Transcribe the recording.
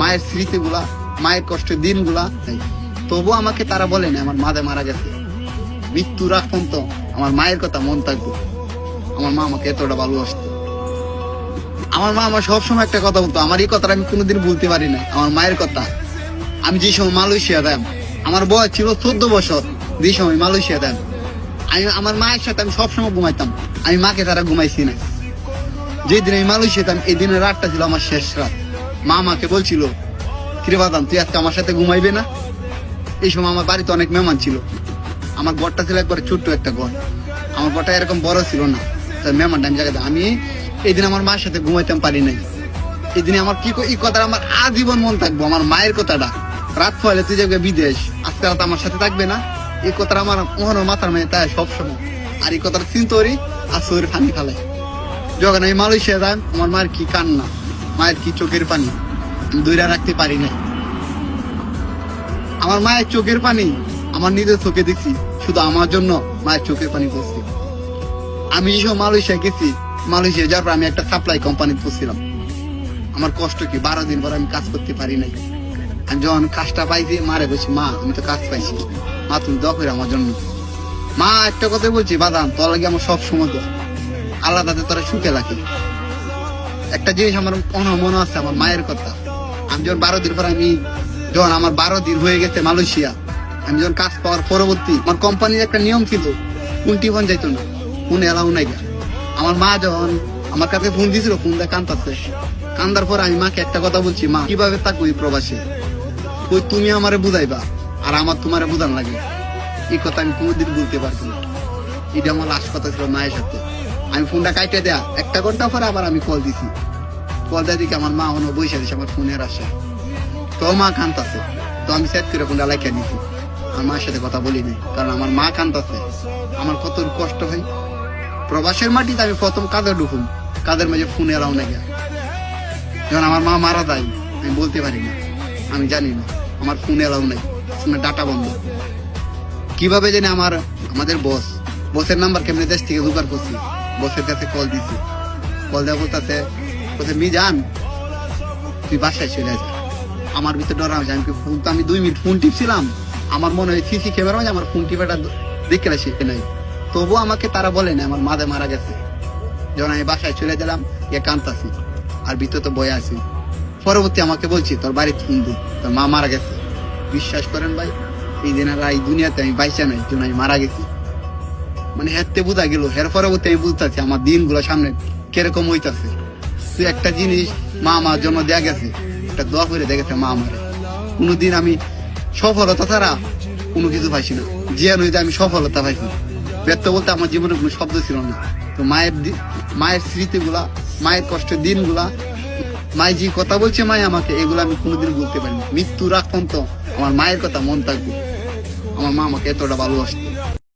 মায়ের স্মৃতিগুলা, মায়ের কষ্টের দিনগুলা, তবু আমাকে তারা বলে না আমার মাঝে মারা গেছে। মৃত্যুর আগ পর্যন্ত আমার মায়ের কথা মন থাকবো। আমার মা আমাকে এতটা ভালোবাসতো। আমার মা আমার সবসময় একটা কথা বলতো, আমার এই কথাটা আমি কোনোদিন বলতে পারি না। আমার মায়ের কথা, আমি যে সময় মালয়েশিয়া দেন, আমার বয়স ছিল 14 বছর, যে সময় মালয়েশিয়া দেন, আমি আমার মায়ের সাথে আমি সবসময় ঘুমাইতাম। আমি মাকে তারা ঘুমাইছি না। যেদিন আমি মালয়েশিয়া যেতাম, এই দিনের রাতটা ছিল আমার শেষ রাত। মা আমাকে বলছিল, কিরে বাদাম তুই আজকে আমার সাথে ঘুমাইবে না? এই সময় আমার বাড়িতে অনেক মেহমান ছিল। আমার ঘরটা ছিল একবারে ছোট্ট একটা ঘর, আমার ঘরটা এরকম বড় ছিল না। মেহমান টাইম জায়গাতে আমি এই দিন আমার মায়ের সাথে ঘুমাইতাম পারি নাই। এই দিনে আমার কি এই কথাটা আমার আজীবন মন থাকবো। আমার মায়ের কথাটা, রাত ফলে তুই যাবে বিদেশ, আজকে রাত আমার সাথে থাকবে না, এই কথাটা আমার মহন মাথার মেয়ে তাই সবসময়। আর এই কথাটা চিন্তা করি আর শরীর ফানি ফেলে। যখন আমি মালয়েশিয়া যাই, আমার মায়ের কি কান্না, মায়ের কি চোখের পানি আমি দূরে রাখতে পারি না। আমার মায়ের চোখের পানি আমার নিজের চোখে দেখছি, শুধু আমার জন্য মায়ের চোখের পানি পড়ছে। আমি যখন মালয়েশিয়া গেছি, মালয়েশিয়া যাওয়ার পর আমি একটা সাপ্লাই কোম্পানি পড়ছিলাম। আমার কষ্ট কি, 12 দিন পর আমি কাজ করতে পারি নাই। আমি যখন কাজটা পাইছি, মারে বলছি, মা আমি তো কাজ পাইছি, মা তুমি দোয়া করে আমার জন্য। মা একটা কথা বলছি, বাদাম তোর লাগে আমার সব সময় দোয়া, আল্লাহ তাতে তোরা সুখে রাখি। একটা জিনিস আমার মনে আছে, আমার মায়ের কথা। আমি যখন 12 দিন পর যখন আমার 12 দিন হয়ে গেছে মালয়েশিয়া, আমি যখন কাজ পাওয়ার পরবর্তী, আমার কোম্পানির একটা নিয়ম ছিল, ফোন টিফোন যাইতো না, ফোন এলাও নাই। আমার মা যখন আমার কাছে ফোন দিয়েছিল, ফোন দিয়ে কান্দাছে। কান্দার পর আমি মাকে একটা কথা বলছি, মা কিভাবে থাকবো এই প্রবাসে, কই তুমি আমারে বুঝাইবা আর আমার তোমারে বুঝান লাগে। এই কথা আমি কোনোদিন বলতে পারবো না। এটা আমার লাস্ট কথা ছিল মায়ের সাথে। আমি ফোনটা কাটে দেয়া 1 ঘন্টা পরে আবার আমি কল দিছি। কল দেওয়া দিকে আমার মা অন্য বসে দিছে আমার ফোনের আসে। তো মা কান্দাছে, তো আমি সেট করে ফোনটা লাইকা দিছি। আমার মায়ের সাথে কথা বলি নাই, কারণ আমার মা কান্দাছে। আমার কত কষ্ট হয়। প্রবাসের মাটিতে আমি প্রথম কাজে ঢুকুম, কাজের মাঝে ফোনে এলাও না গিয়া। যখন আমার মা মারা যায়, আমি বলতে পারি না, আমি জানি না, আমার ফোনে এলাও নাই, ফোনের ডাটা বন্ধ। কিভাবে জানি আমাদের বসের নাম্বার কেমনে দেশ থেকে জোগাড় করছি, বসের কাছে কল দিছি। কল দেওয়া বলতেছে, মি জান তুই বাসায় চলে যা। আমার ভিতরে ডরা হয়েছে। আমি 2 মিনিট ফোন টিপছিলাম, আমার মনে হয় সিসি ক্যামেরা মাঝে আমার ফোন টিপাটা দেখে শিখে নাই। তবুও আমাকে তারা বলে না আমার মাঝে মারা গেছে। যখন আমি বাসায় চলে গেলাম, কান্তাছি আর ভিতরে তো বয়ে আছি। পরবর্তী আমাকে বলছি, তোর বাড়ি ফোন দি, তোর মা মারা গেছে। বিশ্বাস করেন ভাই, এই দিন এই দুনিয়াতে আমি বাইচা নাই, যখন আমি মারা গেছি। মানে হেরতে বোঝা গেল। হের পরবর্তী আমি বুঝতেছি আমার দিনগুলো সামনে কিরকম হইতাছে। তুই একটা জিনিস, মা আমার জন্য দেয়া গেছে, একটা দোয়া করে দেখেছে মা আমারে। কোনোদিন আমি সফলতা ছাড়া কোনো কিছু পাইছি না। জিয়ান হইতে আমি সফলতা পাইছি। ব্যর্থ বলতে আমার জীবনে কোনো শব্দ ছিল না। তো মায়ের স্মৃতিগুলা, মায়ের কষ্টের দিনগুলা, মায়ের যে কথা বলছে মায়ে আমাকে, এগুলো আমি কোনোদিন বলতে পারিনি। মৃত্যুর আগ পর্যন্ত আমার মায়ের কথা মন থাকবে। আমার মা আমাকে এতটা ভালোবাসতো।